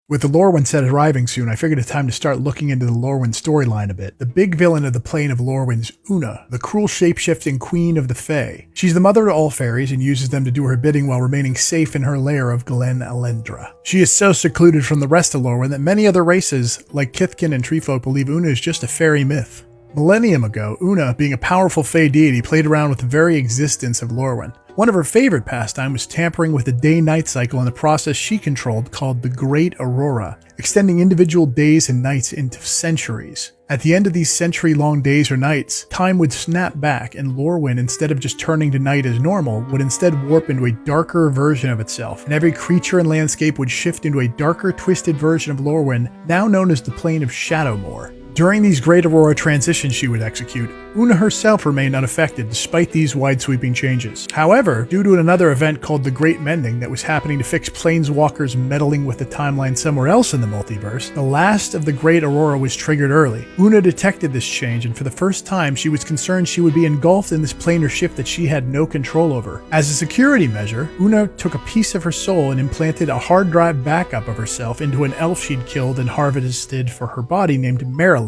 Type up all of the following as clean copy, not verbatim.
With the Lorwyn set arriving soon, I figured it's time to start looking into the Lorwyn storyline a bit. The big villain of the plane of Lorwyn's Oona, the cruel shape-shifting queen of the Fae. She's the mother to all fairies and uses them to do her bidding while remaining safe in her lair of Glen Elendra. She is so secluded from the rest of Lorwyn that many other races, like Kithkin and Treefolk, believe Oona is just a fairy myth. Millennium ago, Oona, being a powerful Fae deity, played around with the very existence of Lorwyn. One of her favorite pastimes was tampering with the day-night cycle in a process she controlled called the Great Aurora, extending individual days and nights into centuries. At the end of these century-long days or nights, time would snap back, and Lorwyn, instead of just turning to night as normal, would instead warp into a darker version of itself, and every creature and landscape would shift into a darker, twisted version of Lorwyn, now known as the Plane of Shadowmoor. During these Great Aurora transitions she would execute, Oona herself remained unaffected despite these wide-sweeping changes. However, due to another event called the Great Mending that was happening to fix planeswalkers meddling with the timeline somewhere else in the multiverse, the last of the Great Aurora was triggered early. Oona detected this change, and for the first time she was concerned she would be engulfed in this planar shift that she had no control over. As a security measure, Oona took a piece of her soul and implanted a hard drive backup of herself into an elf she'd killed and harvested for her body named Maralen,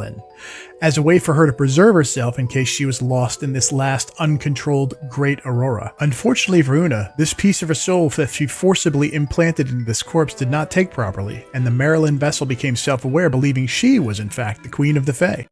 as a way for her to preserve herself in case she was lost in this last uncontrolled Great Aurora. Unfortunately for Oona, this piece of her soul that she forcibly implanted into this corpse did not take properly, and the Maralen vessel became self-aware, believing she was in fact the Queen of the Fae.